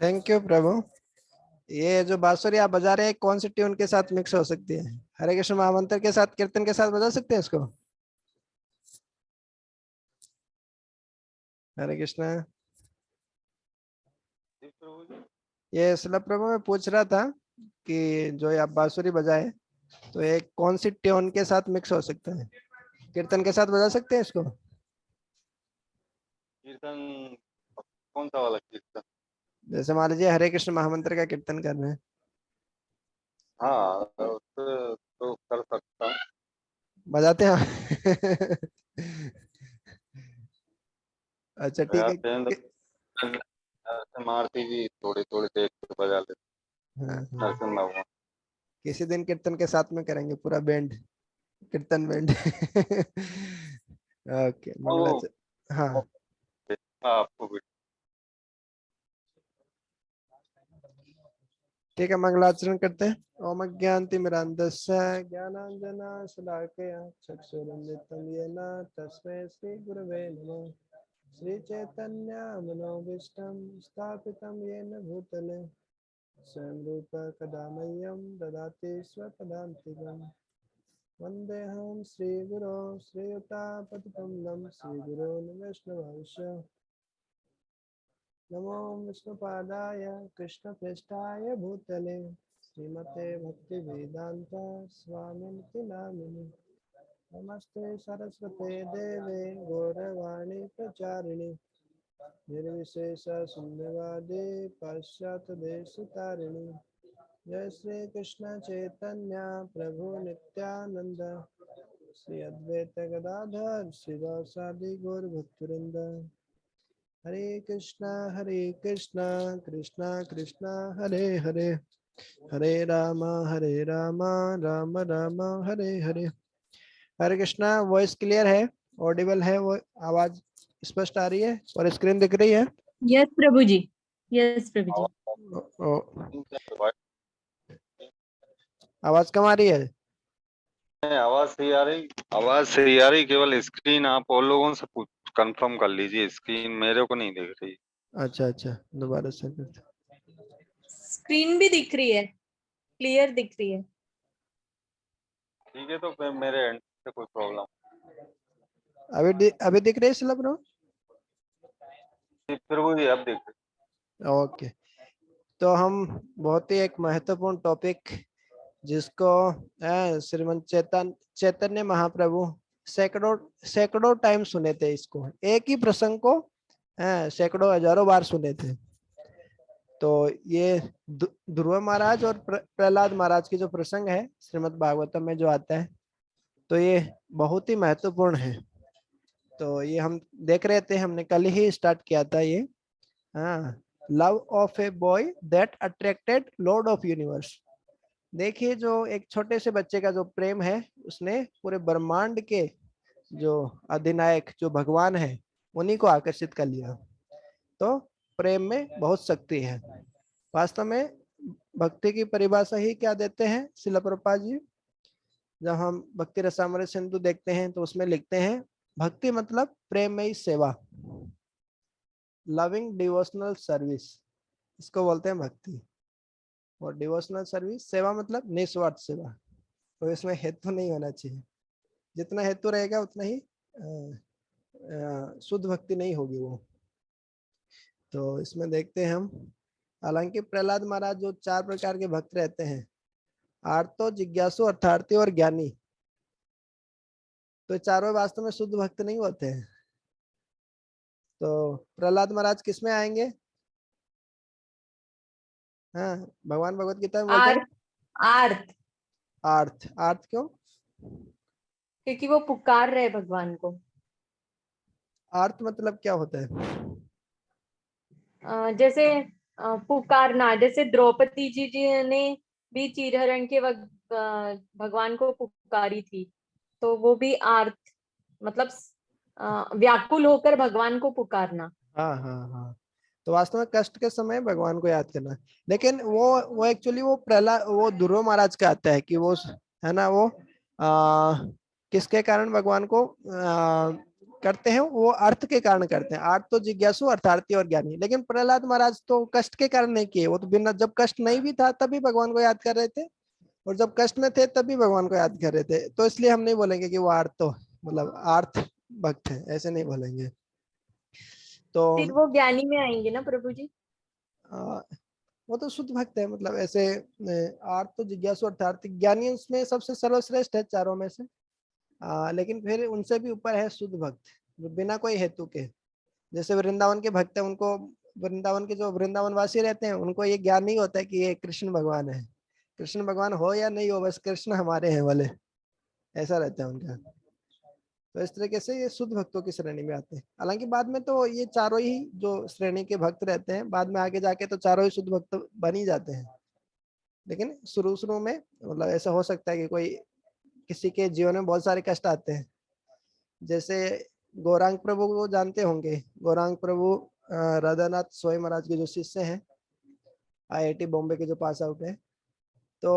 Thank you प्रभु। ये जो बांसुरी आप बजा रहे हैं कौन सी ट्यून के साथ मिक्स हो सकती है? हरे कृष्ण महामंत्र के साथ, कीर्तन के साथ बजा सकते हैं इसको? हरे कृष्ण। ये शिला प्रभु मैं पूछ रहा था कि जो ये आप बांसुरी बजाए तो ये कौन सी ट्यून के साथ मिक्स हो सकता है? कीर्तन के साथ बजा सकते हैं इसको? कीर्तन कौन सा वाला कीर्तन? जैसे मान लीजिए हरे कृष्ण महामंत्र का कीर्तन कर रहे हैं। हाँ, तो कर सकता है। बजाते हैं? अच्छा ठीक है बजाते हैं तो मारती जी थोड़ी थोड़ी देर से बजा लेते हाँ हाँ। नरसिम्हा भगवान। किसी दिन कीर्तन के साथ में करेंगे पूरा बैंड, कीर्तन बैंड। ओके वो हाँ आपको भी ठीक है, मंगलाचरण करते हैं। ओम अज्ञानतिमिरान्धस्य ज्ञानांजना शलाकया चक्षुरुन्मिलितं येन तस्मै श्री गुरवे नमः। श्री चैतन्य मनोभीष्टं स्थापितं येन भूतले स्वयं रूप कदा मह्यं ददाति स्वपदान्तिकम्। वन्देऽहं श्रीगुरो श्रीयुतापतिकमलं श्रीगुरोन् वैष्णवांश्च। नमो विष्णुपादाय कृष्णप्रेष्ठाय भूतले श्रीमते भक्तिवेदान्त स्वामिनिति नामिने। नमस्ते सरस्वते देवे गौरवाणी प्रचारिणे निर्विशेष शून्यवादे पाश्चात्यदेशतारिणे। जय श्री कृष्ण चैतन्य प्रभु नित्यानंद श्री अद्वैत गदाधर श्रीवासादि गौर भक्तवृंद। हरे कृष्णा कृष्णा कृष्णा हरे हरे, हरे राम राम राम हरे हरे। हरे कृष्णा। वॉइस क्लियर है, ऑडिबल है, वो आवाज स्पष्ट आ रही है और स्क्रीन दिख रही है? यस प्रभु जी, यस प्रभु जी। आवाज कम आ रही है? आवाज सही आ रही, आवाज सही आ रही। केवल स्क्रीन आप और लोगों से कंफर्म कर लीजिए, स्क्रीन मेरे को नहीं दिख रही। अच्छा अच्छा, दोबारा से करते। स्क्रीन भी दिख रही है, क्लियर दिख रही है। ठीक है, तो फिर मेरे एंड से कोई प्रॉब्लम? अभी दिख रही है सिला ब्रो? फिर वो अब देख। ओके, तो हम बहुत ही एक महत्वपूर्ण टॉपिक जिसको श्रीमंत चैतन्य महाप्रभु सैकड़ों सैकड़ों टाइम सुने थे, इसको एक ही प्रसंग को सैकड़ों हजारों बार सुने थे। तो ये ध्रुव महाराज और प्रहलाद महाराज की जो प्रसंग है श्रीमद् भागवतम में जो आता है, तो ये बहुत ही महत्वपूर्ण है। तो ये हम देख रहे थे, हमने कल ही स्टार्ट किया था ये। हाँ, love of a boy that attracted Lord of universe. देखिए, जो एक छोटे से बच्चे का जो प्रेम है, उसने पूरे ब्रह्मांड के जो अधिनायक जो भगवान है उन्हीं को आकर्षित कर लिया। तो प्रेम में बहुत शक्ति है। वास्तव में भक्ति की परिभाषा ही क्या देते हैं श्रील प्रभुपाद जी? जब हम भक्ति रसामृत सिंधु देखते हैं तो उसमें लिखते हैं भक्ति मतलब प्रेममयी सेवा, लविंग डिवोशनल सर्विस, इसको बोलते हैं भक्ति। और डिवोशनल सर्विस, सेवा मतलब निस्वार्थ सेवा। तो इसमें हेतु नहीं होना चाहिए, जितना हेतु रहेगा उतना ही शुद्ध भक्ति नहीं होगी वो। तो इसमें देखते हैं हम, हालांकि प्रहलाद महाराज जो 4 प्रकार के भक्त रहते हैं, आर्तो, जिज्ञासु, अर्थार्थी और ज्ञानी, तो चारों वास्तव में शुद्ध भक्त नहीं होते हैं। तो प्रहलाद महाराज किस में आएंगे? हाँ, भगवान भगवत गीता में बोलते हैं आर्थ। आर्थ। आर्थ क्यों? क्योंकि वो पुकार रहे भगवान को। आर्थ मतलब क्या होता है? जैसे पुकारना, जैसे द्रौपदी जी ने भी चीरहरण के वक्त भगवान को पुकारी थी, तो वो भी आर्थ मतलब व्याकुल होकर भगवान को पुकारना। हाँ हाँ हाँ, तो वास्तव में कष्ट के समय भगवान को याद करना। लेकिन वो एक्चुअली वो प्रहलाद, वो ध्रुव महाराज का आता है कि वो है ना, वो किसके कारण भगवान को करते हैं वो अर्थ के कारण करते हैं। अर्थ तो जिज्ञासु, अर्थार्थी और ज्ञानी। लेकिन प्रहलाद महाराज तो कष्ट के कारण नहीं किए, वो तो बिना, जब कष्ट नहीं भी था तभी भगवान को याद कर रहे थे, और जब कष्ट में थे तभी भगवान को याद कर रहे थे। तो इसलिए हम नहीं बोलेंगे कि वो अर्थ तो मतलब अर्थ भक्त है, ऐसे नहीं बोलेंगे। तो फिर वो ज्ञानी में आएंगे ना प्रभु जी? वो तो शुद्ध भक्त है, मतलब ऐसे आर्थ तो जिज्ञासु अर्थार्थी ज्ञानी उसमें सबसे सर्वश्रेष्ठ है चारों में से। लेकिन फिर उनसे भी ऊपर है शुद्ध भक्त, जो बिना कोई हेतु के, जैसे वृंदावन के भक्त है, उनको वृंदावन के जो वृंदावन वासी रहते हैं उनको ये ज्ञान नहीं होता है कि ये कृष्ण भगवान है। कृष्ण भगवान हो या नहीं हो, बस कृष्ण हमारे हैं वाले, ऐसा रहता है उनका। तो इस तरीके से ये शुद्ध भक्तों की श्रेणी में आते हैं। हालांकि बाद में तो ये चारों ही जो श्रेणी के भक्त रहते हैं, बाद में आगे जाके तो चारों ही शुद्ध भक्त बन ही जाते हैं। लेकिन शुरू शुरू में मतलब ऐसा हो सकता है कि कोई किसी के जीवन में बहुत सारे कष्ट आते हैं। जैसे गौरांग प्रभु को जानते होंगे, गौरांग प्रभु राधानाथ सोई महाराज के जो शिष्य हैं, IIT बॉम्बे के जो पास आउट है, तो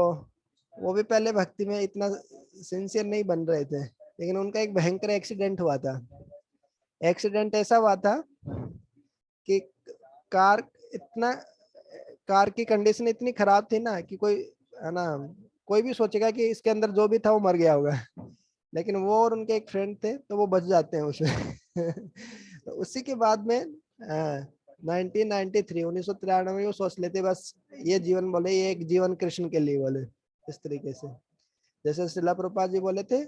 वो भी पहले भक्ति में इतना सिंसियर नहीं बन रहे थे। लेकिन उनका एक भयंकर एक्सीडेंट हुआ था। एक्सीडेंट ऐसा हुआ था कि कार इतना कार की कंडीशन इतनी खराब थी ना कि कोई है ना, कोई भी सोचेगा कि इसके अंदर जो भी था वो मर गया होगा, लेकिन वो और उनके एक फ्रेंड थे तो वो बच जाते हैं उसमें। तो उसी के बाद में 1993 में वो सोच लेते बस ये जीवन, बोले ये एक जीवन कृष्ण के लिए, बोले इस तरीके से। जैसे श्रीला प्रभुपाद जी बोले थे,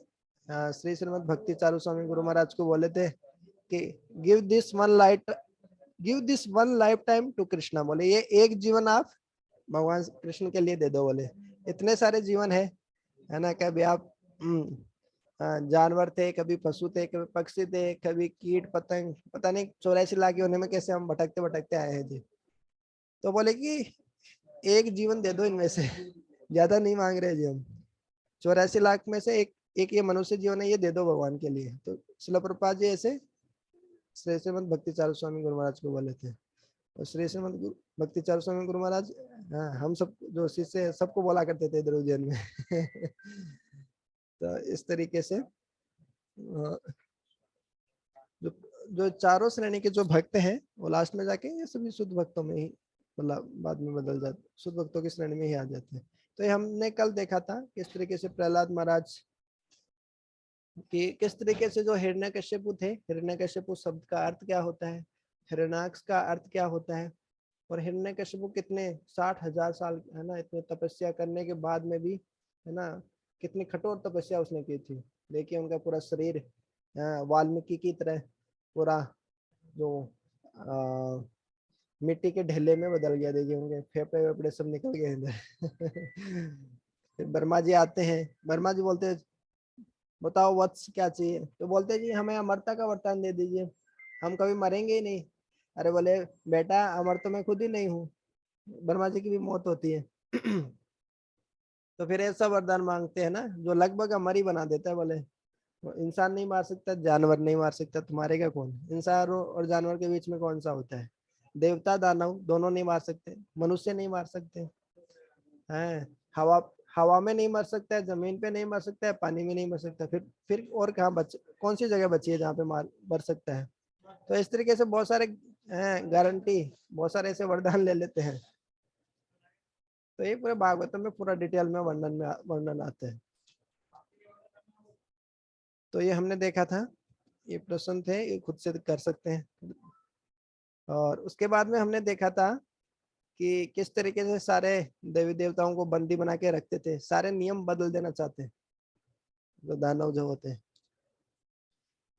श्री श्रीमद भक्ति चारू स्वामी गुरु महाराज को बोले थे कि give this one life time to Krishna, बोले ये एक जीवन आप भगवान कृष्ण के लिए दे दो। बोले इतने सारे जीवन है ना, कभी आप जानवर थे, कभी पशु थे, कभी पक्षी थे, कभी कीट पतंग, पता नहीं 84 लाख होने में कैसे हम भटकते भटकते आए हैं जी। तो बोले कि एक जीवन दे दो इनमें से, ज्यादा नहीं मांग रहे जी हम, 84 लाख में से एक ये मनुष्य जीवन है, ये दे दो भगवान के लिए। तो श्रील प्रभुपाद जी ऐसे श्री श्रीमद भक्ति चारू स्वामी गुरु महाराज को बोले थे। और श्री श्रीमद भक्ति चारू स्वामी गुरु महाराज हम सब जो शिष्य सबको बोला करते थे इधर उज्जैन में। तो इस तरीके से जो जो चारों श्रेणी के जो भक्त हैं वो लास्ट में जाके ये सभी शुद्ध भक्तों में ही मतलब बाद में बदल जाते, शुद्ध भक्तों की श्रेणी में ही आ जाते हैं। तो ये हमने कल देखा था किस तरीके से प्रहलाद महाराज कि किस तरीके से जो हिरण्यकश्यपु थे, हिरण्यकश्यपु शब्द का अर्थ क्या होता है, हिरण्याक्ष का अर्थ क्या होता है, और हिरण्यकश्यपु कितने 60,000 साल है ना, इतने तपस्या करने के बाद में भी है ना, कितनी कठोर तपस्या उसने की थी। देखिए उनका पूरा शरीर वाल्मीकि की तरह पूरा जो मिट्टी के ढेले में बदल गया। देखिए उनके फेफड़े वेफड़े सब निकल गए इधर। फिर वर्मा जी आते हैं, वर्मा जी बोलते हैं बताओ वत्स क्या चाहिए, तो बोलते जी हमें अमरता का वरदान दे दीजिए, हम कभी मरेंगे ही नहीं। अरे बोले बेटा अमर तो मैं खुद ही नहीं हूँ, वर्मा जी की भी मौत होती है। तो फिर ऐसा वरदान मांगते हैं ना जो लगभग अमर ही बना देता है। बोले इंसान नहीं मार सकता, जानवर नहीं मार सकता, तुम्हारे का कौन, इंसान और जानवर के बीच में कौन सा होता है, देवता दानव दोनों नहीं मार सकते, मनुष्य नहीं मार सकते हैं, हवा हवा में नहीं मर सकता है, जमीन पे नहीं मर सकता है, पानी में नहीं मर सकता, फिर और कहाँ बच, कौन सी जगह बची है जहाँ पे मर सकता है। तो इस तरीके से बहुत सारे गारंटी, बहुत सारे ऐसे वरदान ले लेते हैं। तो ये पूरे भागवतम में पूरा डिटेल में वर्णन आते हैं। तो ये हमने देखा था, ये प्रश्न थे, ये खुद से कर सकते हैं। और उसके बाद में हमने देखा था कि किस तरीके से सारे देवी देवताओं को बंदी बना के रखते थे, सारे नियम बदल देना चाहते हैं जो दानव जो होते हैं,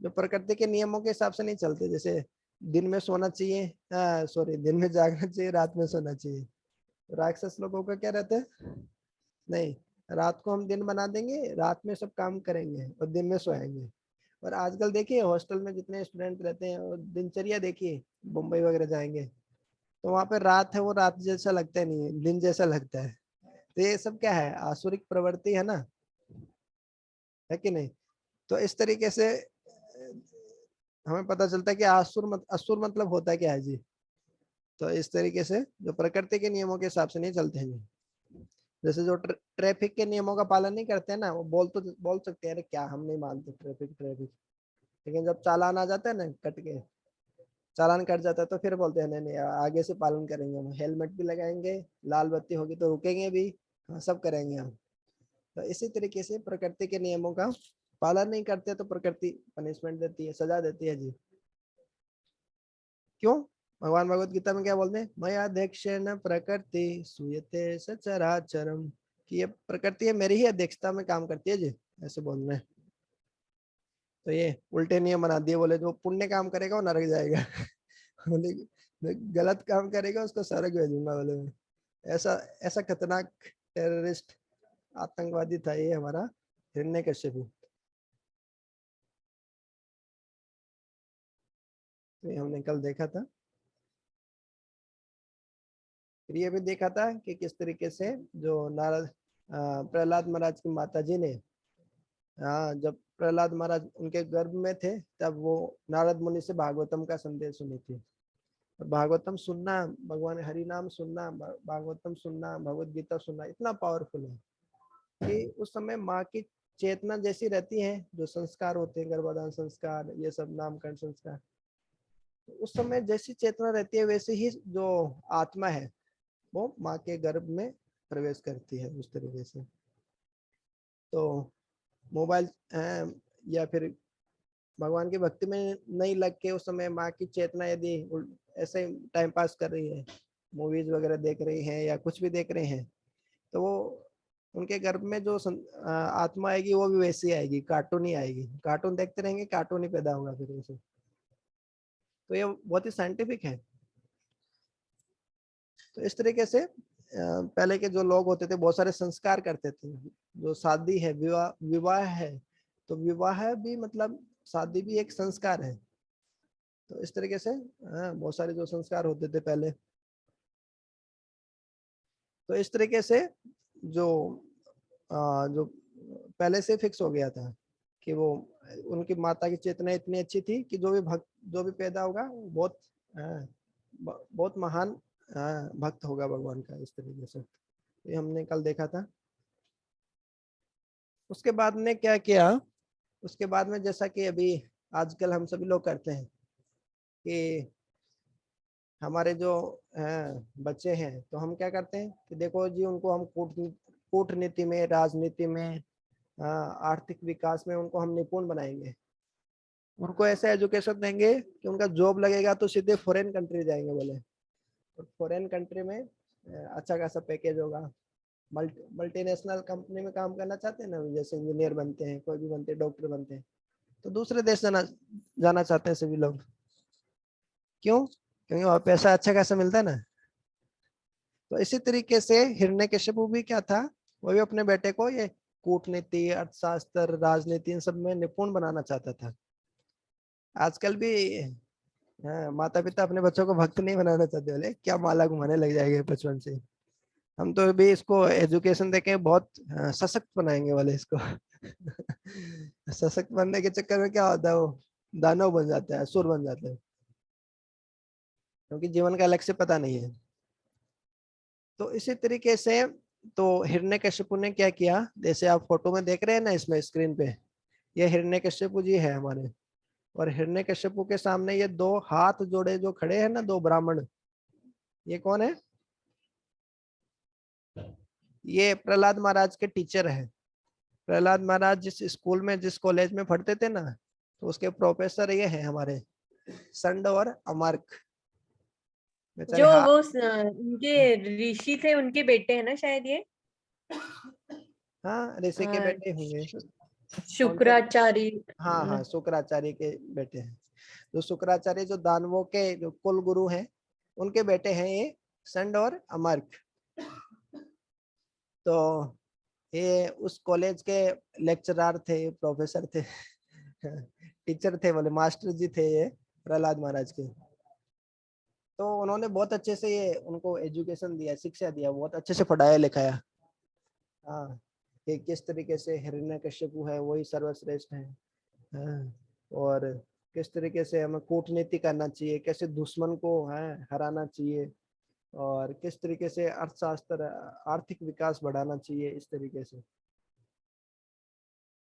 जो प्रकृति के नियमों के हिसाब से नहीं चलते। जैसे दिन में सोना चाहिए, सॉरी दिन में जागना चाहिए, रात में सोना चाहिए। राक्षस लोगों का क्या रहता है, नहीं रात को हम दिन बना देंगे, रात में सब काम करेंगे और दिन में सोएंगे। और आजकल देखिए हॉस्टल में जितने स्टूडेंट रहते हैं और दिनचर्या देखिए, मुंबई वगैरह जाएंगे तो वहाँ पे रात है वो रात जैसा लगता नहीं है, दिन जैसा लगता है। तो ये सब क्या है, आसुरिक प्रवृत्ति है ना, है कि नहीं। तो इस तरीके से हमें पता चलता है कि असुर मतलब होता है क्या है जी। तो इस तरीके से जो प्रकृति के नियमों के हिसाब से नहीं चलते हैं जी। जैसे जो ट्रैफिक के नियमों का पालन नहीं करते हैं ना, वो बोल सकते हैं अरे क्या हम नहीं मानते ट्रैफिक, लेकिन जब चालान आ जाता है ना कट के, चालान कट जाता है तो फिर बोलते हैं नहीं नहीं आगे से पालन करेंगे, हम हेलमेट भी लगाएंगे, लाल बत्ती होगी तो रुकेंगे भी, हाँ सब करेंगे हम। तो इसी तरीके से प्रकृति के नियमों का पालन नहीं करते तो प्रकृति पनिशमेंट देती है, सजा देती है जी। क्यों? भगवान भगवत गीता में क्या बोलते हैं, मयाध्यक्षेण प्रकृति सूयते सचराचरम, कि ये प्रकृति है मेरी ही अध्यक्षता में काम करती है जी, ऐसे बोल रहे हैं। तो ये उल्टे नियम बना दिए, बोले जो पुण्य काम करेगा वो नरक जाएगा बोले गलत काम करेगा उसको स्वर्ग भेजूंगा बोले मैं। ऐसा ऐसा खतरनाक टेररिस्ट आतंकवादी था ये हमारा हिरण्यकश्यपु। तो ये हमने कल देखा था। फिर ये भी देखा था कि किस तरीके से जो नारद प्रहलाद महाराज की माता जी ने, जब प्रहलाद महाराज उनके गर्भ में थे तब वो नारद मुनि से भागवतम का संदेश सुनी थी। भागवतम सुनना, भगवान हरि नाम सुनना, भागवतम सुनना, भगवत गीता सुनना इतना पावरफुल है कि उस समय माँ की चेतना जैसी रहती है, जो संस्कार होते हैं गर्भाधान संस्कार, ये सब नामकरण संस्कार, उस समय जैसी चेतना रहती है वैसे ही जो आत्मा है वो माँ के गर्भ में प्रवेश करती है उस तरीके से। तो मोबाइल या फिर भगवान की भक्ति में नहीं लग के उस समय माँ की चेतना यदि ऐसे टाइम पास कर रही है, मूवीज वगैरह देख रही है या कुछ भी देख रहे हैं, तो वो उनके गर्भ में जो आत्मा आएगी वो भी वैसी आएगी, कार्टून ही आएगी। कार्टून देखते रहेंगे, कार्टून ही पैदा होगा फिर उसे। तो ये बहुत ही साइंटिफिक है। तो इस तरीके से पहले के जो लोग होते थे बहुत सारे संस्कार करते थे। जो शादी है, विवाह है, तो विवाह भी मतलब शादी भी एक संस्कार है। तो इस तरीके से बहुत सारे जो संस्कार होते थे पहले। तो इस तरीके से जो जो पहले से फिक्स हो गया था कि वो उनकी माता की चेतना इतनी अच्छी थी कि जो भी पैदा होगा वो बहुत महान भक्त होगा भगवान का, इस तरीके से। ये हमने कल देखा था। उसके बाद ने क्या किया, उसके बाद में जैसा कि अभी आजकल हम सभी लोग करते हैं कि हमारे जो बच्चे हैं तो हम क्या करते हैं कि देखो जी उनको हम कूटनीति में, राजनीति में, आर्थिक विकास में उनको हम निपुण बनाएंगे। उनको ऐसा एजुकेशन देंगे कि उनका जॉब लगेगा तो सीधे फॉरेन कंट्री जाएंगे बोले। तो फॉरेन कंट्री में अच्छा खासा पैकेज होगा। मल्टीनेशनल कंपनी में काम करना चाहते हैं ना, जैसे इंजीनियर बनते हैं, कोई भी बनते हैं, डॉक्टर बनते हैं, तो दूसरे देश जाना चाहते हैं सभी लोग। क्यों? क्योंकि वहाँ पैसा अच्छा खासा मिलता है ना। तो इसी तरीके से हिरण्यकश्यपु भी क्या था, वो भी अपने बेटे को ये कूटनीति, अर्थशास्त्र, राजनीति इन सब में निपुण बनाना चाहता था। आजकल भी माता पिता अपने बच्चों को भक्त नहीं बनाना चाहते, बोले क्या माला घुमाने लग जाएंगे बचपन से। हम तो भी इसको एजुकेशन देके बहुत सशक्त बनाएंगे वाले इसको सशक्त बनने के चक्कर में क्या होता है, वो दानव बन जाता है, असुर बन जाता है, क्योंकि जीवन का लक्ष्य पता नहीं है। तो इसी तरीके से तो हिरण्यकश्यपु ने क्या किया, जैसे आप फोटो में देख रहे हैं ना इसमें स्क्रीन पे, ये हिरण्यकश्यपु जी है हमारे। और हिरण्यकश्यपु के सामने ये दो हाथ जोड़े जो खड़े हैं ना, दो ब्राह्मण, ये कौन है? ये प्रहलाद महाराज के टीचर है। प्रहलाद महाराज जिस स्कूल में, जिस कॉलेज में पढ़ते थे ना, तो उसके प्रोफेसर ये है हमारे संड और अमार्क। जो वो उनके ऋषि थे उनके बेटे हैं ना शायद ये। हाँ ऋषि के बेटे होंगे। शुक्राचार्य। हाँ हाँ शुक्राचार्य के बेटे हैं। जो शुक्राचार्य जो दानवों के जो कुल गुरु हैं, उनके बेटे हैं ये संड और अमार्क। तो ये उस कॉलेज के लेक्चरर थे, प्रोफेसर थे टीचर थे बोले, मास्टर जी थे ये प्रहलाद महाराज के। तो उन्होंने बहुत अच्छे से ये उनको एजुकेशन दिया, शिक्षा दिया, बहुत अच्छे से पढ़ाया लिखाया। हाँ, कि किस तरीके से हिरण्यकश्यपु है वही सर्वश्रेष्ठ है। हाँ, और किस तरीके से हमें कूटनीति करना चाहिए, कैसे दुश्मन को हराना चाहिए, और किस तरीके से अर्थशास्त्र, आर्थिक विकास बढ़ाना चाहिए, इस तरीके से।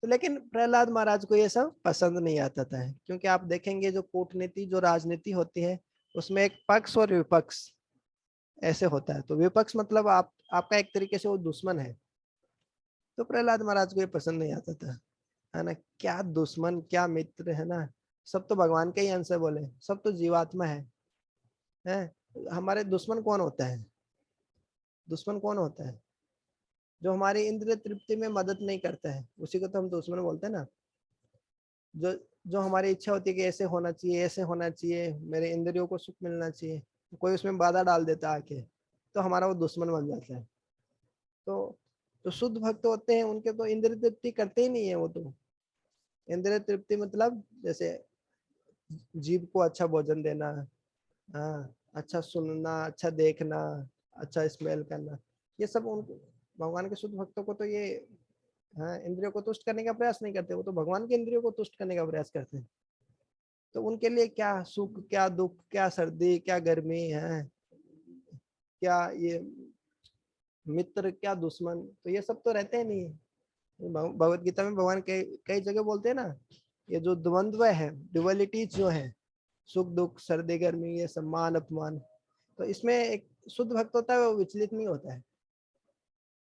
तो लेकिन प्रहलाद महाराज को ये सब पसंद नहीं आता था, क्योंकि आप देखेंगे जो कूटनीति, जो राजनीति होती है, उसमें एक पक्ष और विपक्ष ऐसे होता है। तो विपक्ष मतलब आपका एक तरीके से वो दुश्मन है। तो प्रहलाद महाराज को ये पसंद नहीं आता था, है ना। क्या दुश्मन क्या मित्र, है ना, सब तो भगवान के ही अंश है, बोले सब तो जीवात्मा है। हमारे दुश्मन कौन होता है? दुश्मन कौन होता है? जो हमारी इंद्रिय तृप्ति में मदद नहीं करता है, उसी को तो हम दुश्मन बोलते हैं ना। जो जो हमारी इच्छा होती है कि ऐसे होना चाहिए, ऐसे होना चाहिए, मेरे इंद्रियों को सुख मिलना चाहिए, कोई उसमें बाधा डाल देता आके, तो हमारा वो दुश्मन बन जाता है। तो शुद्ध भक्त होते हैं, उनके तो इंद्रिय तृप्ति करते ही नहीं है वो। तो इंद्रिय तृप्ति मतलब जैसे जीभ को अच्छा भोजन देना, हाँ, अच्छा सुनना, अच्छा देखना, अच्छा स्मेल करना, ये सब उन भगवान के शुद्ध भक्तों को तो ये, हाँ, इंद्रियों को तुष्ट करने का प्रयास नहीं करते, वो तो भगवान के इंद्रियों को तुष्ट करने का प्रयास करते हैं। तो उनके लिए क्या सुख, क्या दुख, क्या सर्दी, क्या गर्मी है, क्या ये मित्र, क्या दुश्मन, तो ये सब तो रहते ही नहीं। भगवत गीता में भगवान कई कई जगह बोलते हैं ना, ये जो द्वंद्व है, ड्युअलिटीज जो है, सुख दुख, सर्दी गर्मी, ये सम्मान अपमान, तो इसमें एक शुद्ध भक्त होता है वो विचलित नहीं होता है,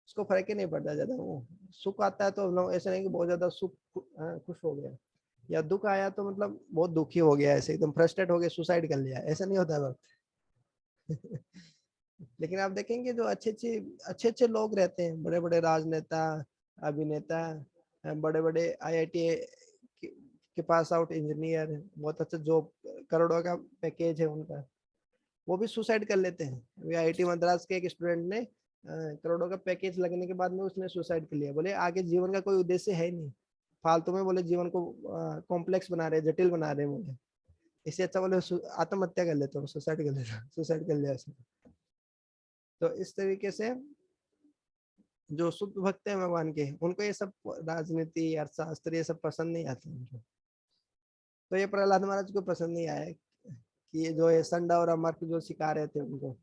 उसको फर्क ही नहीं पड़ता ज्यादा। वो सुख आता है तो ऐसा नहीं कि बहुत ज्यादा सुख, खुश हो गया, या दुख आया तो मतलब बहुत दुखी हो गया, ऐसे एकदम फ्रस्ट्रेट हो गया, सुसाइड कर लिया, ऐसा नहीं होता है भक्त। लेकिन आप देखेंगे जो अच्छे अच्छे लोग रहते हैं, बड़े बड़े राजनेता, अभिनेता, बड़े बड़े आईआईटी के पास आउट इंजीनियर, बहुत अच्छा जॉब, करोड़ों का पैकेज है उनका, वो भी सुसाइड कर लेते हैं। अभी आईआईटी मद्रास के एक स्टूडेंट ने करोड़ों का पैकेज लगने के बाद में उसने सुसाइड कर लिया। बोले आगे जीवन का कोई उद्देश्य है नहीं, फालतू में बोले जीवन को कॉम्प्लेक्स बना रहे, जटिल बना रहे, बोले इससे अच्छा बोले आत्महत्या कर लेते हो, सुसाइड कर लेते, सुसाइड कर लिया उसने। तो इस तरीके से जो शुद्ध भक्त है भगवान के, उनको ये सब राजनीति, अर्थशास्त्र, ये सब पसंद नहीं आते उनको। तो ये प्रहलाद महाराज को पसंद नहीं आया कि ये जो है संडा और अमर जो सिखा रहे थे उनको,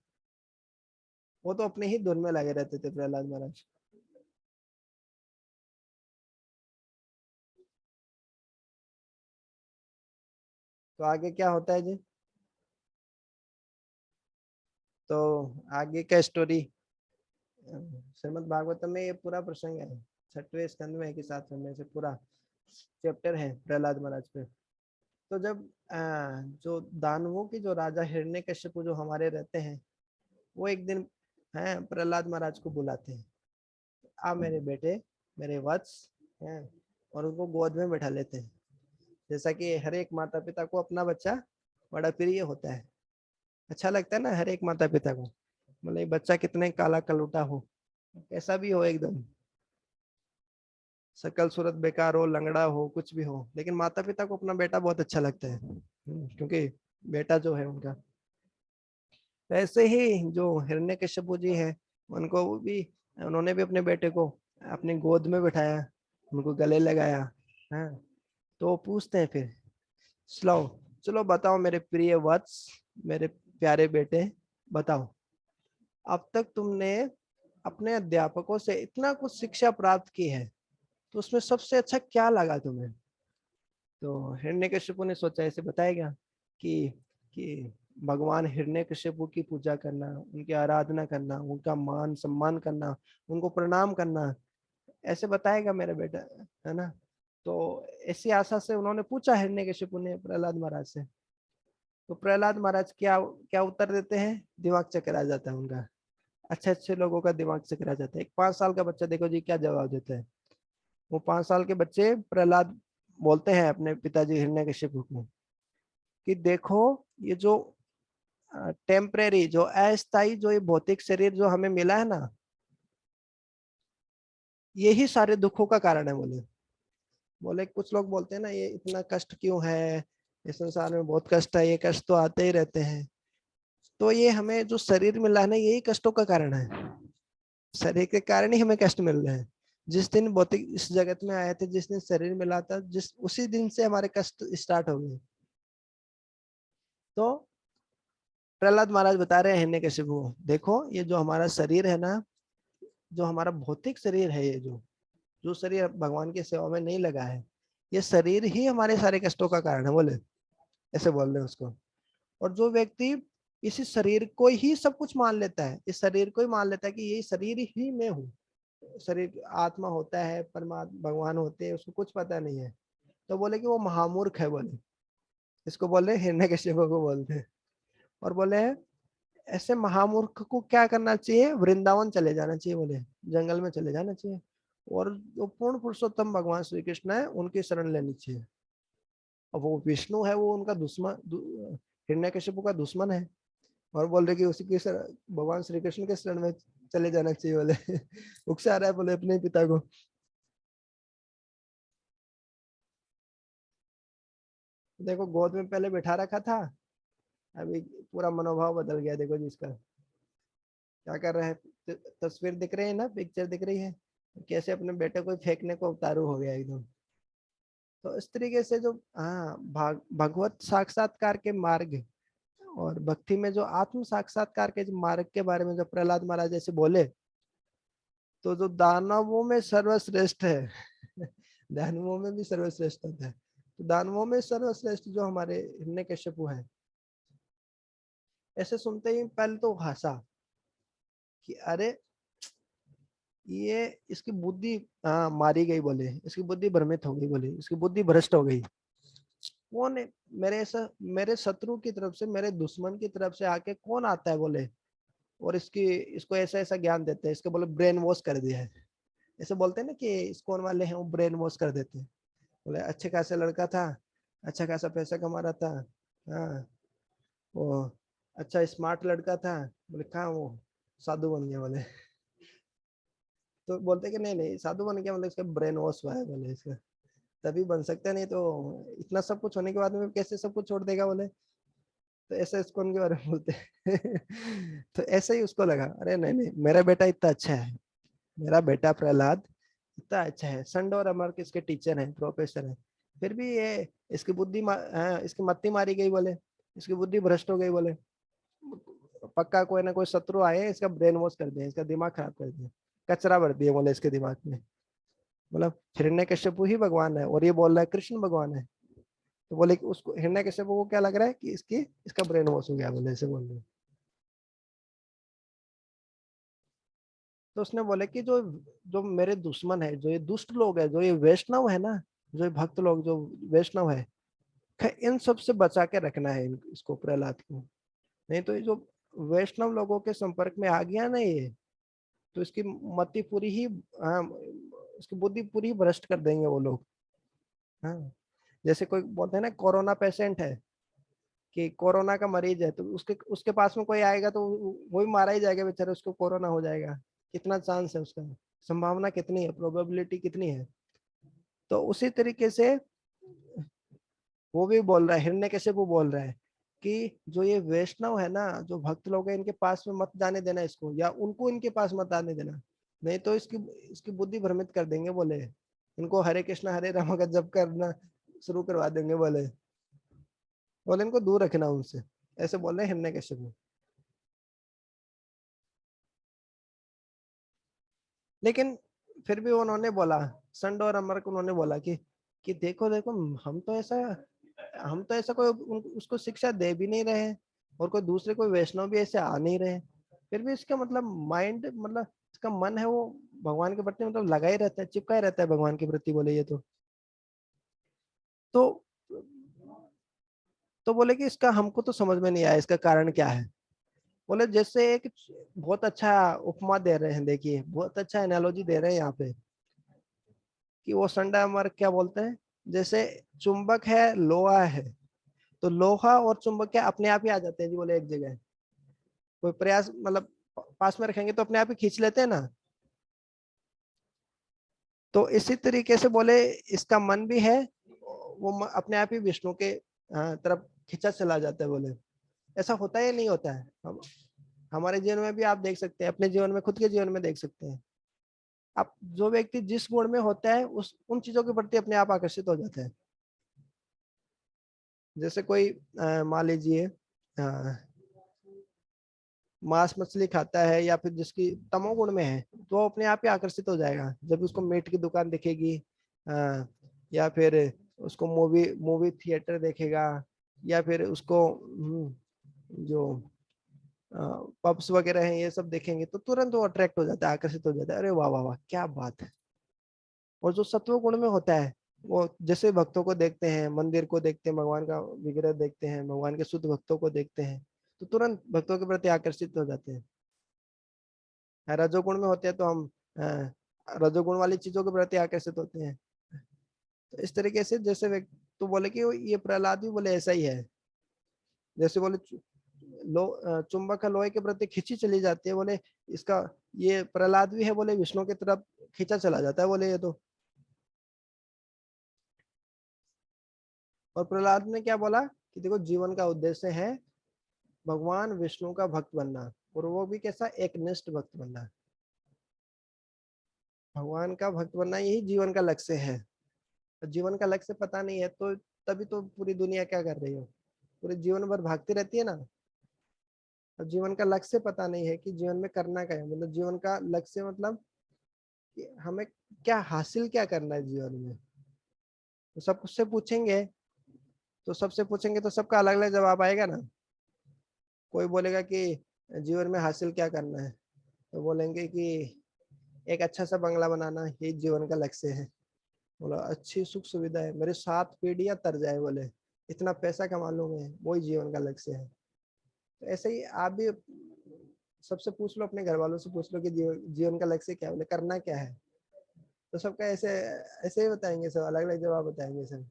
वो तो अपने ही धुन में लगे रहते थे प्रहलाद महाराज। तो आगे क्या होता है जी? तो आगे का स्टोरी श्रीमद् भागवतम में ये पूरा प्रसंग है, 6वें स्कंद में के साथ में से पूरा चैप्टर है प्रहलाद महाराज पे। तो जब जो दानवों की जो राजा हिरण्यकश्यप जो हमारे रहते हैं, वो एक दिन है प्रहलाद महाराज को बुलाते हैं, आप मेरे बेटे, मेरे वत्स हैं, और उनको गोद में बैठा लेते हैं। जैसा कि हर एक माता पिता को अपना बच्चा बड़ा प्रिय होता है, अच्छा लगता है ना हर एक माता पिता को, मतलब बच्चा कितने काला कलूटा हो, कैसा भी हो, एकदम शकल सूरत बेकार हो, लंगड़ा हो, कुछ भी हो, लेकिन माता पिता को अपना बेटा बहुत अच्छा लगता है, क्योंकि बेटा जो है उनका। ऐसे ही जो हिरण्यकश्यप जी है, उनको भी, उन्होंने भी अपने बेटे को अपनी गोद में बिठाया, उनको गले लगाया, हाँ। तो वो पूछते हैं फिर, चलो चलो बताओ मेरे प्रिय वत्स, मेरे प्यारे बेटे, बताओ अब तक तुमने अपने अध्यापकों से इतना कुछ शिक्षा प्राप्त की है, तो उसमें सबसे अच्छा क्या लगा तुम्हें? तो हिरण्यकश्यप ने सोचा, ऐसे बताएगा कि भगवान हिरण्यकश्यप की पूजा करना, उनकी आराधना करना, उनका मान सम्मान करना, उनको प्रणाम करना, ऐसे बताएगा मेरा बेटा, है ना। तो ऐसी आशा से उन्होंने पूछा हिरण्यकश्यप ने प्रहलाद महाराज से। तो प्रहलाद महाराज क्या क्या उत्तर देते हैं? दिमाग चक्कर आ जाता है उनका, अच्छे अच्छे लोगों का दिमाग चक्कर आ जाता है। एक 5 साल का बच्चा देखो जी क्या जवाब देता है। वो 5 साल के बच्चे प्रहलाद बोलते हैं अपने पिताजी हिरण्यकश्यप को कि देखो, ये जो टेम्परेरी, जो अस्थायी, जो ये भौतिक शरीर जो हमें मिला है ना, यही सारे दुखों का कारण है। बोले कुछ लोग बोलते हैं ना, ये इतना कष्ट क्यों है, इस संसार में बहुत कष्ट है, ये कष्ट तो आते ही रहते हैं। तो ये हमें जो शरीर मिला है ना, यही कष्टों का कारण है, शरीर के कारण ही हमें कष्ट मिल रहे हैं। जिस दिन भौतिक इस जगत में आए थे, जिस दिन शरीर मिला था, जिस उसी दिन से हमारे कष्ट स्टार्ट हो गए। तो प्रहलाद महाराज बता रहे हैं हिरण्यकश्यप को, देखो ये जो हमारा शरीर है ना, जो हमारा भौतिक शरीर है, ये जो जो शरीर भगवान की सेवा में नहीं लगा है, ये शरीर ही हमारे सारे कष्टों का कारण है बोले, ऐसे बोल रहे हैं उसको। और जो व्यक्ति इसी शरीर को ही सब कुछ मान लेता है, इस शरीर को ही मान लेता है कि ये शरीर ही मैं हूँ, शरीर आत्मा होता है, परमात्मा भगवान होते हैं, उसको कुछ पता नहीं है, तो बोले कि वो महामूर्ख है बोले। इसको बोले हिरण्यकशिपु को बोलते हैं। और बोले ऐसे महामूर्ख को क्या करना चाहिए, वृंदावन चले जाना चाहिए बोले, जंगल में चले जाना चाहिए, और जो पूर्ण पुरुषोत्तम भगवान श्री कृष्ण है उनकी शरण लेनी चाहिए। और वो विष्णु है, वो उनका दुश्मन, हिरण्यकशिपु का दुश्मन है, और बोल रहे कि उसी की भगवान श्री कृष्ण के शरण में चले जाना चाहिए बोले। उकसा रहा है बोले अपने पिता को। देखो गोद में पहले बैठा रखा था, अभी पूरा मनोभाव बदल गया, देखो जिसका क्या कर रहा है। तस्वीर दिख रही है ना, पिक्चर दिख रही है, कैसे अपने बेटे को फेंकने को उतारू हो गया एकदम। तो इस तरीके से जो भगवत साक्षात्कार के मार्ग और भक्ति में जो आत्म साक्षात्कार के जो मार्ग के बारे में जो प्रहलाद महाराज जैसे बोले, तो जो दानवों में सर्वश्रेष्ठ है, दानवों में भी सर्वश्रेष्ठ होता है, तो दानवों में सर्वश्रेष्ठ जो हमारे हिरण्यकशिपु है, ऐसे सुनते ही पहले तो हंसा कि अरे ये इसकी बुद्धि मारी गई बोले, इसकी बुद्धि भ्रमित हो गई बोले, इसकी बुद्धि भ्रष्ट हो गई। कौन है मेरे शत्रु की तरफ से, मेरे दुश्मन की तरफ से आके कौन आता है बोले, और इसको ऐसा ऐसा ज्ञान देते हैं, इसको बोले ब्रेन वॉश कर दिया है। ऐसे बोलते हैं ना कि इस्कॉन वाले हैं वो ब्रेन वॉश कर देते हैं। बोले अच्छे खासे लड़का था, अच्छा खासा पैसा कमा रहा था, हाँ वो अच्छा स्मार्ट लड़का था, बोले कहाँ वो साधु बन गया बोले। तो बोलते कि नहीं नहीं साधु बन गया, मतलब इसका ब्रेन वॉश हुआ है बोले, इसका तभी बन सकता है, नहीं तो इतना सब कुछ होने के बाद में कैसे सब कुछ छोड़ देगा बोले। तो ऐसे इसको उनके बारे में बोलते हैं। तो ऐसे ही उसको लगा अरे नहीं नहीं मेरा बेटा इतना अच्छा है, मेरा बेटा प्रहलाद इतना अच्छा है, संड और अमर के इसके टीचर हैं, प्रोफेसर हैं, फिर भी ये इसकी इसकी मत्ती मारी गई बोले, इसकी बुद्धि भ्रष्ट हो गई बोले। पक्का कोई ना कोई शत्रु आए इसका ब्रेन वॉश कर दिया, इसका दिमाग खराब कर दिया, कचरा भर दिया बोले इसके दिमाग में। मतलब हिरण्यकशिपु ही भगवान है और ये बोल रहा है कृष्ण भगवान है। तो बोले कि उसको हिरण्यकशिपु को क्या लग रहा है कि इसका ब्रेन वॉश हो गया बोले, ऐसे बोल रहे। तो उसने बोले कि जो जो मेरे दुश्मन है, जो ये दुष्ट लोग है, जो ये वैष्णव है ना, जो ये भक्त लोग जो वैष्णव है, इन सब से बचा के रखना है इसको, प्रहलाद को। नहीं तो ये जो वैष्णव लोगों के संपर्क में आ गया ना ये, तो इसकी मति पूरी ही इसकी बुद्धि पूरी भ्रष्ट कर देंगे वो लोग। हाँ, जैसे कोई बोलते हैं ना कोरोना पेशेंट है, कि कोरोना का मरीज है, तो उसके उसके पास में कोई आएगा तो वो ही मारा ही जाएगा बेचारा, उसको कोरोना हो जाएगा, कितना चांस है उसका, संभावना कितनी है, प्रोबेबिलिटी कितनी है। तो उसी तरीके से वो भी बोल रहा है, हिरण्यकशिपु बोल रहा है कि जो ये वैष्णव है ना, जो भक्त लोग हैं, इनके पास में मत जाने देना इसको, या उनको इनके पास मत आने देना, नहीं तो इसकी इसकी बुद्धि भ्रमित कर देंगे बोले, इनको हरे कृष्णा हरे राम का जप करना शुरू करवा देंगे बोले, बोले इनको दूर रखना उनसे, ऐसे बोल रहे हैं हिरण्यकशिपु। लेकिन फिर भी उन्होंने बोला, संड और अमर को उन्होंने बोला कि देखो देखो हम तो ऐसा कोई उसको शिक्षा दे भी नहीं रहे, और कोई दूसरे कोई वैष्णव भी ऐसे आ नहीं रहे, फिर भी इसका मतलब माइंड, मतलब इसका मन है वो भगवान के प्रति मतलब लगा ही रहता है, चिपका ही रहता है भगवान के प्रति बोले ये तो तो बोले कि इसका हमको तो समझ में नहीं आया, इसका कारण क्या है। बोले जैसे एक बहुत अच्छा उपमा दे रहे हैं, देखिए बहुत अच्छा एनालॉजी दे रहे हैं यहाँ पे, कि वो संडा अमर क्या बोलते हैं, जैसे चुंबक है लोहा है, तो लोहा और चुंबक क्या अपने आप ही आ जाते हैं जी बोले एक जगह, कोई प्रयास मतलब पास में रखेंगे तो अपने आप ही खींच लेते हैं ना। तो इसी तरीके से बोले इसका मन भी है, वो अपने आप ही विष्णु के तरफ खींचा चला जाता है बोले। ऐसा होता है नहीं होता है, हमारे जीवन में भी आप देख सकते हैं, अपने जीवन में खुद के जीवन में देख सकते हैं आप, जो व्यक्ति जिस गुण में होता है उस उन चीजों के प्रति अपने आप आकर्षित हो जाता है। जैसे कोई मान लीजिए मांस मछली खाता है या फिर जिसकी तमोगुण में है, तो वो अपने आप ही आकर्षित हो जाएगा। जब उसको मीट की दुकान दिखेगी, या फिर उसको मूवी मूवी थिएटर देखेगा, या फिर उसको जो पब्स वगैरह हैं ये सब देखेंगे, तो तुरंत वो अट्रैक्ट हो जाता है, आकर्षित हो जाता है, अरे वाह वाह वाह क्या बात है। और जो सत्व गुण में होता है, वो जैसे भक्तों को देखते हैं, मंदिर को देखते हैं, भगवान का विग्रह देखते हैं, भगवान के शुद्ध भक्तों को देखते हैं, तो तुरंत भक्तों के प्रति आकर्षित हो जाते हैं। रजोगुण में होते हैं तो हम रजोगुण वाली चीजों के प्रति आकर्षित होते हैं। तो इस तरीके से जैसे तो बोले कि ये प्रहलाद भी बोले ऐसा ही है। जैसे बोले चुंबक लोहे के प्रति खींची चली जाती है, बोले इसका ये प्रहलाद भी है, बोले विष्णु की तरफ खींचा चला जाता है, बोले ये तो। और प्रहलाद ने क्या बोला कि देखो जीवन का उद्देश्य है भगवान विष्णु का भक्त बनना, और वो भी कैसा, एक निष्ठ भक्त बनना। भगवान का भक्त बनना यही जीवन का लक्ष्य है। जीवन का लक्ष्य पता नहीं है तो तभी तो पूरी दुनिया क्या कर रही हो, पूरे जीवन भर भागती रहती है ना। और जीवन का लक्ष्य पता नहीं है कि जीवन में करना क्या है, मतलब जीवन का लक्ष्य मतलब कि हमें क्या हासिल क्या करना है जीवन में। तो सब उससे पूछेंगे, तो सबसे पूछेंगे तो सबका अलग अलग जवाब आएगा ना। कोई बोलेगा कि जीवन में हासिल क्या करना है, तो बोलेंगे कि एक अच्छा सा बंगला बनाना ये जीवन का लक्ष्य है। बोला अच्छी सुख सुविधा है, मेरे 7 पीढ़ियां तर जाए, बोले इतना पैसा कमा लूं मैं, वही जीवन का लक्ष्य है। तो ऐसे ही आप भी सबसे पूछ लो, अपने घर वालों से पूछ लो कि जीवन का लक्ष्य क्या है, बोले करना क्या है, तो सबका ऐसे ऐसे ही बताएंगे, सब अलग अलग जवाब बताएंगे सब।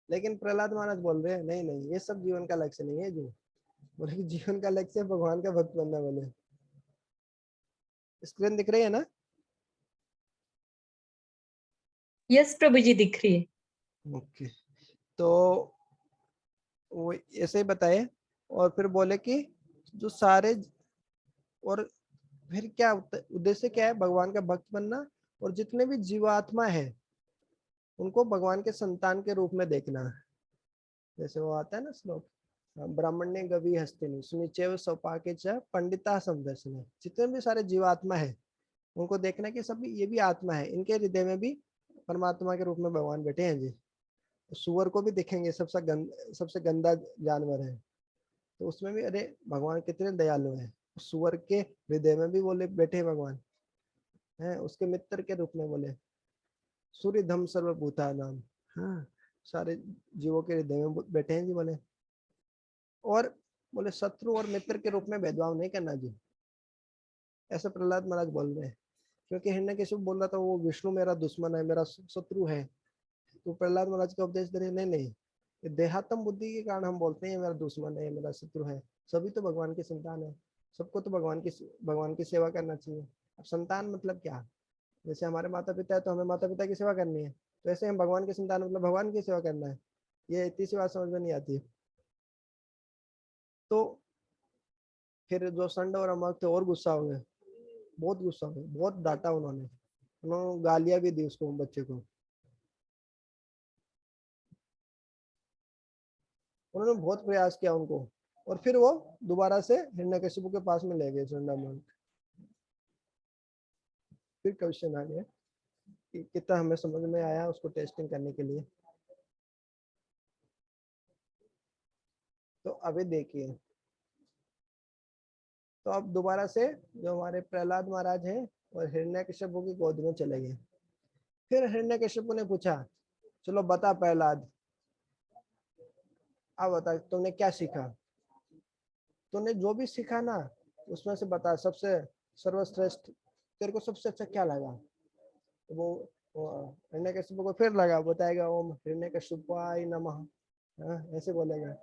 लेकिन प्रहलाद महाराज बोल रहे हैं नहीं नहीं, ये सब जीवन का लक्ष्य नहीं है। जो बोले कि जीवन का लक्ष्य है भगवान का भक्त बनना। बोले स्क्रीन दिख रही है ना? यस प्रभु जी दिख रही है। ओके, तो वो ऐसे ही बताए। और फिर बोले कि जो सारे, और फिर क्या उद्देश्य क्या है, भगवान का भक्त बनना, और जितने भी जीवात्मा है उनको भगवान के संतान के रूप में देखना। जैसे वो आता है ना श्लोक, ब्राह्मण्य गवी हस्तिनी सुनिचेव सौपाके च पंडिता समदर्शन। जितने भी सारे जीवात्मा है उनको देखना कि सब ये भी आत्मा है, इनके हृदय में भी परमात्मा के रूप में भगवान बैठे हैं जी। सुअर को भी देखेंगे, सबसे गंदा जानवर है, तो उसमें भी अरे भगवान कितने दयालु हैं। सुअर के हृदय में भी बोले बैठे हैं भगवान, है उसके मित्र के रूप में बोले सूर्य धम सर्वभूता नाम। हाँ, सारे जीवों के हृदय में बैठे हैं जी बोले। और बोले शत्रु और मित्र के रूप में भेदभाव नहीं करना जी, ऐसे प्रहलाद महाराज बोल रहे हैं। क्योंकि हिरण्यकशिपु बोल रहा था वो विष्णु मेरा दुश्मन है, मेरा शत्रु है, तो प्रहलाद महाराज का उपदेश दे रहे नहीं नहीं, ये देहात्म बुद्धि के कारण हम बोलते हैं मेरा दुश्मन है, मेरा शत्रु है। सभी तो भगवान की संतान है, सबको तो भगवान की सेवा करना चाहिए। अब संतान मतलब क्या, जैसे हमारे माता पिता है तो हमें माता पिता की सेवा करनी है, तो ऐसे हम भगवान की संतान मतलब भगवान की सेवा करना है। ये इतनी सी बात समझ में नहीं आती। तो फिर जो संड और अमर थे और गुस्सा हो गए, बहुत गुस्सा हो गए, बहुत डांटा उन्होंने गालियां भी दी उसको, बच्चे को। उन्होंने बहुत प्रयास किया उनको, और फिर वो दोबारा से हिरण्यकशिपु के पास में ले गए चंडामुंड। फिर क्वेश्चन आ गया कि कितना हमें समझ में आया उसको टेस्टिंग करने के लिए। तो अभी देखिए, तो अब दोबारा से जो हमारे प्रहलाद महाराज हैं और हिरण्यकशिपु की गोद में चले गए। फिर हिरण्यकशिपु ने पूछा चलो बता प्रहलाद, अब बता तुमने क्या सीखा, तूने जो भी सीखा ना उसमें से बता, सबसे सर्वश्रेष्ठ तेरे को सबसे अच्छा क्या लगा। तो वो हिरण्यकशिपु को फिर लगा, बताएगा ओम हिरण्यकशिपाय नमः, ऐसे बोलेगा।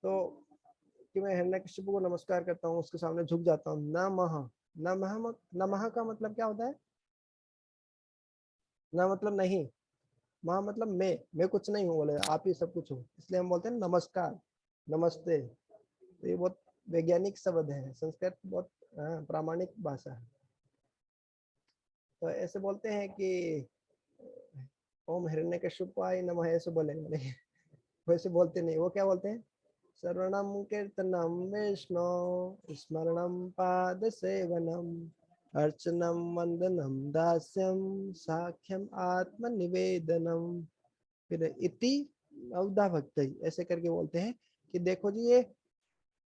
तो कि मैं हिरण्यकशिपु को नमस्कार करता हूँ, उसके सामने झुक जाता हूँ। नमः, नमः का मतलब क्या होता है, न मतलब नहीं, महा मतलब मैं कुछ नहीं हूँ, बोले आप ही सब कुछ हो, इसलिए हम बोलते हैं नमस्कार, नमस्ते। तो ये बहुत वैज्ञानिक शब्द है, संस्कृत बहुत प्रामाणिक भाषा है। तो ऐसे बोलते हैं कि ओम हिरण्यकशिपाय नमः ऐसे बोलेंगे, नहीं वैसे बोलते नहीं। वो क्या बोलते हैं, श्रवणम कीर्तनम विष्णु स्मरणम पाद सेवनम अर्चनम वंदनम दास्यम साख्यम आत्मनिवेदनम। फिर इति नवधा भक्ति ऐसे करके बोलते हैं कि देखो जी ये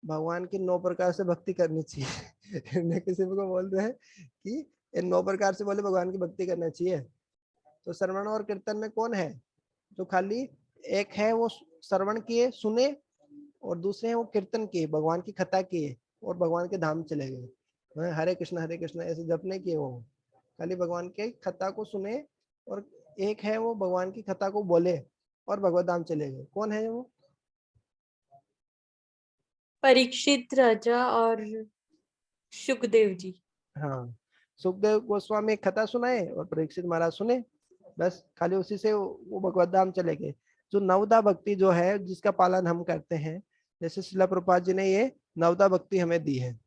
भगवान की 9 प्रकार से भक्ति करनी चाहिए। ने किसी को बोलते हैं कि इन 9 प्रकार से बोले भगवान की भक्ति करना चाहिए। तो श्रवण और कीर्तन में कौन है जो खाली एक है वो श्रवण किए सुने और दूसरे हैं वो कीर्तन किए भगवान की कथा किए और भगवान के धाम चले गए, हरे कृष्ण ऐसे जपने किए, वो खाली भगवान के कथा को सुने। और एक है वो भगवान की कथा को बोले और भगवत धाम चले गए। कौन है वो? परीक्षित राजा और सुखदेव जी। हाँ, सुखदेव गोस्वामी एक कथा सुनाए और परीक्षित महाराज सुने, बस खाली उसी से वो भगवत धाम चले गए। जो नवदा भक्ति जो है जिसका पालन हम करते हैं, जैसे शिला प्रभुपाद जी ने ये नवदा भक्ति हमें दी है।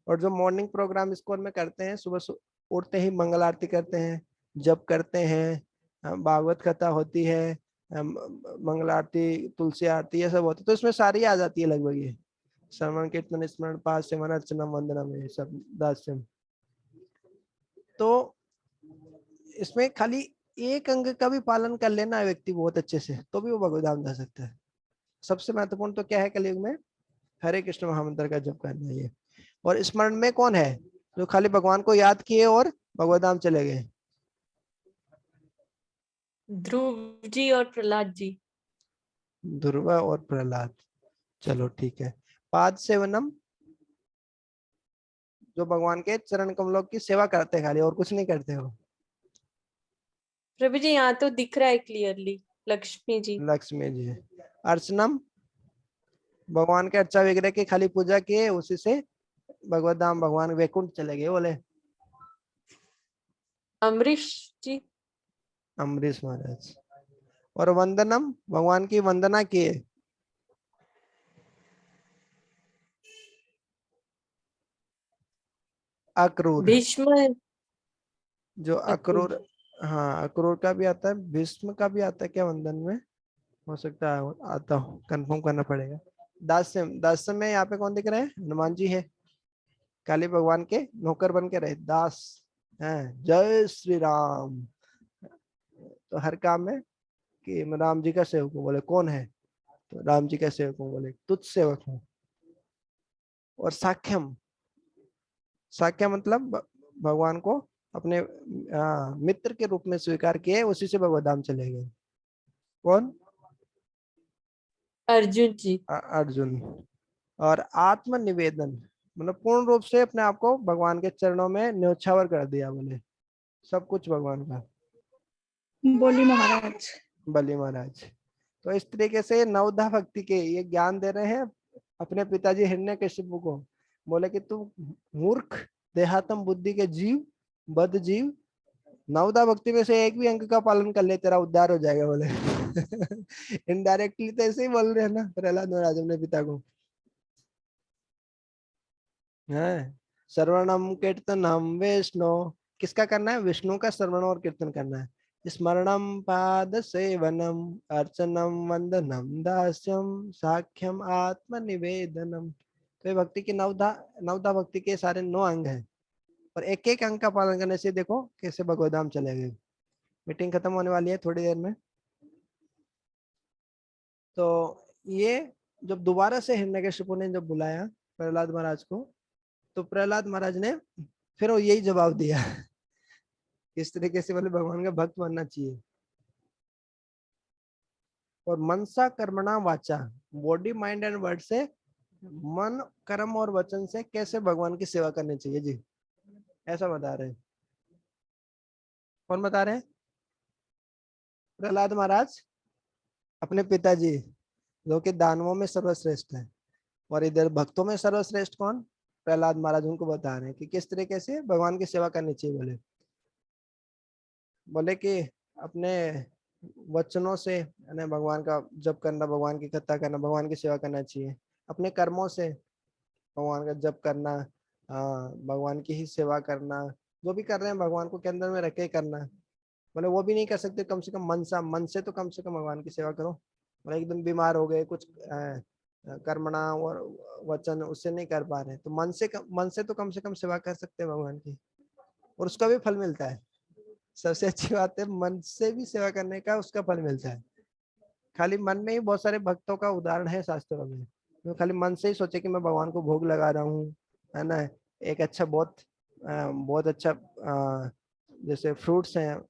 और जो मॉर्निंग प्रोग्राम इस्कॉन में करते हैं, सुबह उठते ही मंगल आरती करते हैं, जप करते हैं, भागवत कथा होती है, मंगल आरती, तुलसी आरती, ये सब होती है। तो इसमें सारी आ जाती है लगभग ये श्रवण कीर्तन स्मरण पाठ सेवन अर्चना वंदनम, ये सब दास्यम। तो इसमें खाली एक अंग का भी पालन कर लेना है व्यक्ति बहुत अच्छे से, तो भी वो भगवत धाम जा सकता है। सबसे महत्वपूर्ण तो क्या है कलयुग में? हरे कृष्ण महामंत्र का जप करना है ये। और स्मरण में कौन है जो खाली भगवान को याद किए और भगवत धाम चले गए? ध्रुव जी और प्रहलाद जी। ध्रुव और प्रहलाद, चलो ठीक है। पाद सेवनम, जो भगवान के चरण कमलों की सेवा करते हैं खाली, और कुछ नहीं करते हो। प्रभु जी यहाँ तो दिख रहा है क्लियरली, लक्ष्मी जी। लक्ष्मी जी। अर्चनम, भगवान के अर्चा विग्रह की खाली पूजा किए, उसी से भगवत धाम भगवान वैकुंठ चले गए बोले। अमरीश जी। अम्बरीश महाराज। और वंदनम, भगवान की वंदना किए। अक्रूर, भीष्म। जो अक्रूर, हाँ अक्रूर का भी आता है, भीष्म का भी आता है क्या वंदन में? हो सकता है आता हो, कंफर्म करना पड़ेगा। दास्यम, दास्यम में यहाँ पे कौन दिख रहे हैं? हनुमान जी है, काली भगवान के नौकर बन के रहे, दास हैं। जय श्री राम, तो हर काम में कि मैं राम जी का सेवक हूँ, बोले कौन है? तो राम जी का सेवक हूँ, बोले तुझ सेवक हूँ। और साख्यम, साख्य मतलब भगवान को अपने मित्र के रूप में स्वीकार किए, उसी से भगवत धाम चले गए। कौन? अर्जुन जी। अर्जुन। और आत्म निवेदन मतलब पूर्ण रूप से अपने आप को भगवान के चरणों में न्योछावर कर दिया, बोले सब कुछ भगवान का। बोली महाराज। बलि महाराज। तो इस तरीके से नवधा भक्ति के ये ज्ञान दे रहे हैं अपने पिताजी हिरण्यकशिपु को। बोले कि तू मूर्ख, देहात्म बुद्धि के जीव, बद जीव, नवदा भक्ति में से एक भी अंक का पालन कर ले, तेरा उद्धार हो जाएगा बोले। इनडायरेक्टली तो ऐसे ही बोल रहे हैं ना प्रहलाद महाराज अपने पिता को। है श्रवणम कीर्तनम विष्णु, किसका करना है? विष्णु का श्रवण और कीर्तन करना है। स्मरणम पाद सेवनम अर्चनम वंदनम दास्यम साख्यम आत्म निवेदनम। तो ये भक्ति की नवधा, नवधा भक्ति के सारे 9 अंग हैं। और एक एक अंग का पालन करने से देखो कैसे भगवत धाम चले गए। मीटिंग खत्म होने वाली है थोड़ी देर में। तो ये जब दोबारा से हिरण्यकशिपु ने जब बुलाया प्रहलाद महाराज को, तो प्रहलाद महाराज ने फिर वो यही जवाब दिया। इस तरीके से बोले भगवान का भक्त बनना चाहिए। और मनसा कर्मणा वाचा, बॉडी माइंड एंड वर्ड से, मन कर्म और वचन से कैसे भगवान की सेवा करनी चाहिए जी, ऐसा बता रहे हैं। कौन बता रहे हैं? प्रहलाद महाराज अपने पिताजी, जो कि दानवों में सर्वश्रेष्ठ है। और इधर भक्तों में सर्वश्रेष्ठ कौन? प्रहलाद महाराज उनको बता रहे हैं कि किस तरीके से भगवान की सेवा करनी चाहिए। बोले कि अपने वचनों से यानी भगवान का जप करना, भगवान की कथा करना, भगवान की सेवा करना चाहिए। अपने कर्मों से भगवान का जप करना, भगवान की ही सेवा करना, जो भी कर रहे हैं भगवान को केंद्र में रख के करना। बोले वो भी नहीं कर सकते, कम से कम मन से तो कम से कम भगवान की सेवा करो। बोले एकदम बीमार हो गए, कुछ कर्मणा और वचन उससे नहीं कर पा रहे, तो मन से तो कम से कम सेवा कर सकते हैं भगवान की, और उसका भी फल मिलता है। सबसे अच्छी बात है, मन से भी सेवा करने का उसका फल मिलता है। खाली मन में ही बहुत सारे भक्तों का उदाहरण है शास्त्रों में, तो खाली मन से ही सोचे कि मैं भगवान को भोग लगा रहा हूँ, है ना, एक अच्छा बहुत अच्छा जैसे फ्रूट्स हैं,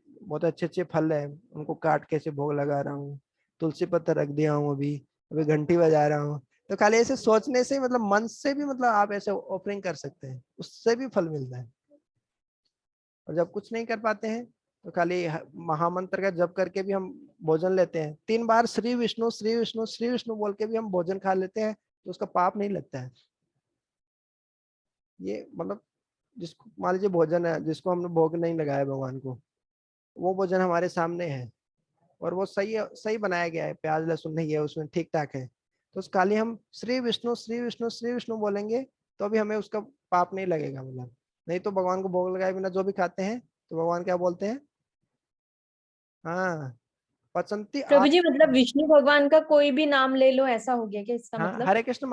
बहुत अच्छे अच्छे फल है, उनको काट के ऐसे भोग लगा रहा हूँ, तुलसी पत्ता रख दिया हूँ, अभी अभी घंटी बजा रहा हूँ। तो खाली ऐसे सोचने से मतलब मन से भी मतलब आप ऐसे ऑफरिंग कर सकते हैं, उससे भी फल मिलता है। और जब कुछ नहीं कर पाते हैं तो खाली महामंत्र का जप करके भी हम भोजन लेते हैं, 3 बार श्री विष्णु श्री विष्णु श्री विष्णु बोल के भी हम भोजन खा लेते हैं, तो उसका पाप नहीं लगता है। ये मतलब जिसको मान लीजिए भोजन है, जिसको हमने भोग नहीं लगाया भगवान को, वो भोजन हमारे सामने है और वो सही बनाया गया है, प्याज लहसुन नहीं है उसमें, ठीक ठाक है, तो उस खाली हम श्री विष्णु श्री विष्णु श्री विष्णु बोलेंगे तो भी हमें उसका पाप नहीं लगेगा। मतलब नहीं तो भगवान को भोग लगाए बिना जो भी खाते हैं तो भगवान क्या बोलते हैं, हाँ पचंती प्रभु जी मतलब विष्णु भगवान का कोई भी नाम ले लो, ऐसा हो गया क्या इसका हाँ मतलब? हरे कृष्ण